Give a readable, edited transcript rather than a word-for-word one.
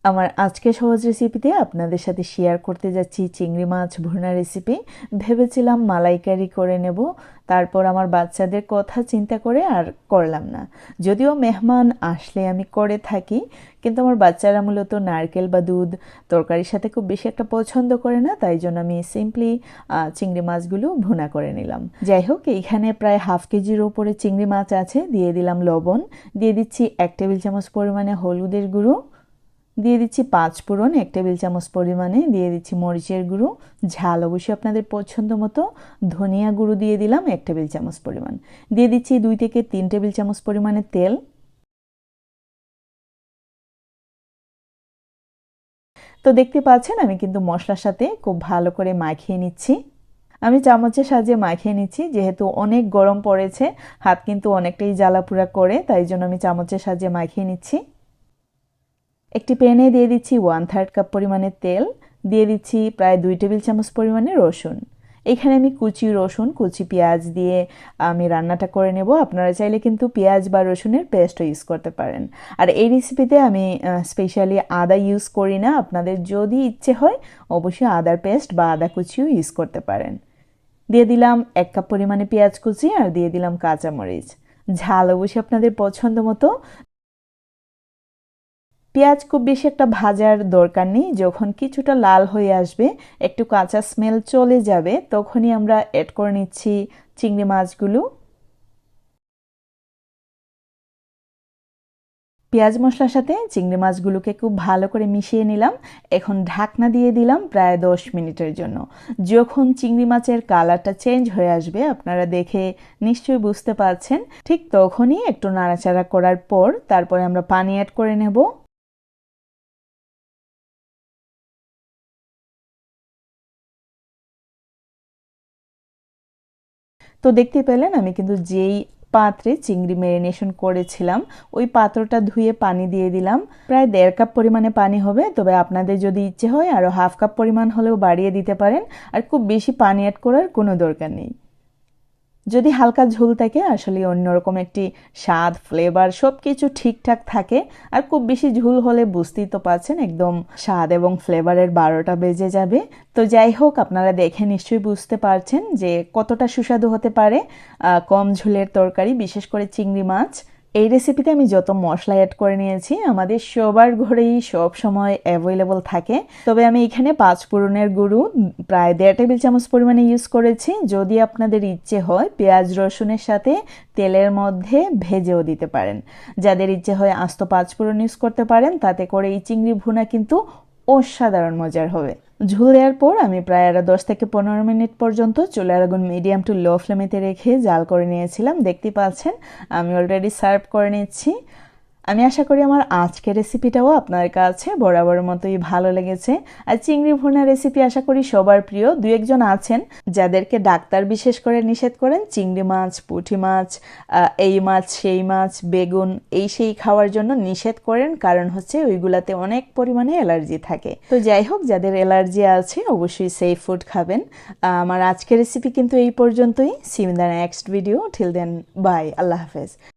আমার আজকে সহজ রেসিপিতে আপনাদের সাথে শেয়ার করতে যাচ্ছি চিংড়ি মাছ ভুনা রেসিপি। ভেবেছিলাম মালাইকারি করে নেব, তারপর আমার বাচ্চাদের কথা চিন্তা করে আর করলাম না। যদিও মেহমান আসলে আমি করে থাকি, কিন্তু আমার বাচ্চারা মূলত নারকেল বা দুধ তরকারির সাথে খুব বেশি একটা পছন্দ করে না, তাই জন্য আমি সিম্পলি চিংড়ি মাছগুলো ভুনা করে নিলাম। যাই হোক, এইখানে প্রায় হাফ কেজির ওপরে চিংড়ি মাছ আছে। দিয়ে দিলাম লবণ, দিয়ে দিচ্ছি 1 টেবিল চামচ পরিমাণে হলুদের গুঁড়ো, দিয়ে দিচ্ছি 5 ফোড়ন 1 টেবিল চামচ পরিমাণে, দিয়ে দিচ্ছি মরিচের গুঁড়ো, ঝাল অবশ্যই আপনাদের পছন্দ মতো। ধনিয়া গুঁড়ো দিয়ে দিলাম 1 টেবিল চামচ পরিমাণ, দিয়ে দিচ্ছি 2 থেকে 3 টেবিল চামচ পরিমাণে তেল। তো দেখতে পাচ্ছেন আমি কিন্তু মশলার সাথে খুব ভালো করে মাখিয়ে নিচ্ছি। আমি চামচের সাহায্যে মাখিয়ে নিচ্ছি, যেহেতু অনেক গরম পড়েছে, হাত কিন্তু অনেকটাই জ্বালাপুড়া করে, তাই জন্য আমি চামচের সাহায্যে মাখিয়ে নিচ্ছি। একটি প্যানে দিয়ে দিচ্ছি 1/3 কাপ পরিমাণে তেল, দিয়ে দিচ্ছি প্রায় 2 টেবিল চামচ পরিমাণে রসুন। এখানে আমি কুচি রসুন কুচি পেঁয়াজ দিয়ে আমি রান্নাটা করে নেব। আপনারা চাইলে কিন্তু পেঁয়াজ বা রসুনের পেস্টও ইউজ করতে পারেন। আর এই রেসিপিতে আমি স্পেশালি আদা ইউজ করি না। আপনাদের যদি ইচ্ছে হয় অবশ্যই আদার পেস্ট বা আদা কুচিও ইউজ করতে পারেন। দিয়ে দিলাম 1 কাপ পরিমাণে পেঁয়াজ কুচি, আর দিয়ে দিলাম কাঁচামরিচ। ঝাল অবশ্যই আপনাদের পছন্দ মতো। পেঁয়াজ খুব বেশি একটা ভাজার দরকার নেই। যখন কিছুটা লাল হয়ে আসবে, একটু কাঁচা স্মেল চলে যাবে, তখনই আমরা অ্যাড করে নিচ্ছি চিংড়ি মাছগুলো। পেঁয়াজ মশলার সাথে চিংড়ি মাছগুলোকে খুব ভালো করে মিশিয়ে নিলাম। এখন ঢাকনা দিয়ে দিলাম প্রায় 10 মিনিটের জন্য। যখন চিংড়ি মাছের কালারটা চেঞ্জ হয়ে আসবে, আপনারা দেখে নিশ্চয়ই বুঝতে পারছেন, ঠিক তখনই একটু নাড়াচাড়া করার পর তারপরে আমরা পানি অ্যাড করে নেব। তো দেখতে পেলেন আমি কিন্তু যেই পাত্রে চিংড়ি ম্যারিনেশন করেছিলাম ওই পাত্রটা ধুয়ে পানি দিয়ে দিলাম। প্রায় 1.5 কাপ পরিমাণে পানি হবে, তবে আপনাদের যদি ইচ্ছে হয় আরও হাফ কাপ পরিমাণ হলেও বাড়িয়ে দিতে পারেন। আর খুব বেশি পানি অ্যাড করার কোনো দরকার নেই। যদি হালকা ঝোল থাকে, আসলে অন্যরকম একটি স্বাদ ফ্লেভার সব কিছু ঠিকঠাক থাকে। আর খুব বেশি ঝোল হলে বুঝতেই তো পারছেন, একদম স্বাদ এবং ফ্লেভারের 12টা বেজে যাবে। তো যাই হোক, আপনারা দেখে নিশ্চয়ই বুঝতে পারছেন যে কতটা সুস্বাদু হতে পারে কম ঝোলের তরকারি, বিশেষ করে চিংড়ি মাছ। এই রেসিপিতে আমি যত মশলা অ্যাড করে নিয়েছি আমাদের সবার ঘরেই সব সময় অ্যাভেলেবল থাকে। তবে আমি এখানে 5 ফোড়নের গুঁড়ো প্রায় 1.5 টেবিল চামচ পরিমাণে ইউজ করেছি। যদি আপনাদের ইচ্ছে হয় পেঁয়াজ রসুনের সাথে তেলের মধ্যে ভেজেও দিতে পারেন। যাদের ইচ্ছে হয় আস্ত 5 ফোড়ন ইউজ করতে পারেন, তাতে করে এই চিংড়ি ভুনা কিন্তু অসাধারণ মজার হবে। ঝোল দেওয়ার পর আমি প্রায় আরো 10 থেকে 15 মিনিট পর্যন্ত চুলার আগুন মিডিয়াম টু লো ফ্লেমেতে রেখে জাল করে নিয়েছিলাম। দেখতে পাচ্ছেন আমি অলরেডি সার্ভ করে নিচ্ছি। আমি আশা করি আমার আজকের রেসিপিটাও আপনার কাছে বরাবর মতোই ভালো লেগেছে। আর চিংড়ি ভুনা রেসিপি আশা করি সবার প্রিয়। 2-1 জন আছেন যাদেরকে ডাক্তার বিশেষ করে নিষেধ করেন চিংড়ি মাছ, পুঁটি মাছ, এই মাছ, সেই মাছ, বেগুন এই সেই খাওয়ার জন্য নিষেধ করেন, কারণ হচ্ছে ওইগুলাতে অনেক পরিমাণে অ্যালার্জি থাকে। তো যাই হোক, যাদের অ্যালার্জি আছে অবশ্যই সেফ ফুড খাবেন। আমার আজকের রেসিপি কিন্তু এই পর্যন্তই। See you in the next video. Till then bye, আল্লাহ হাফেজ।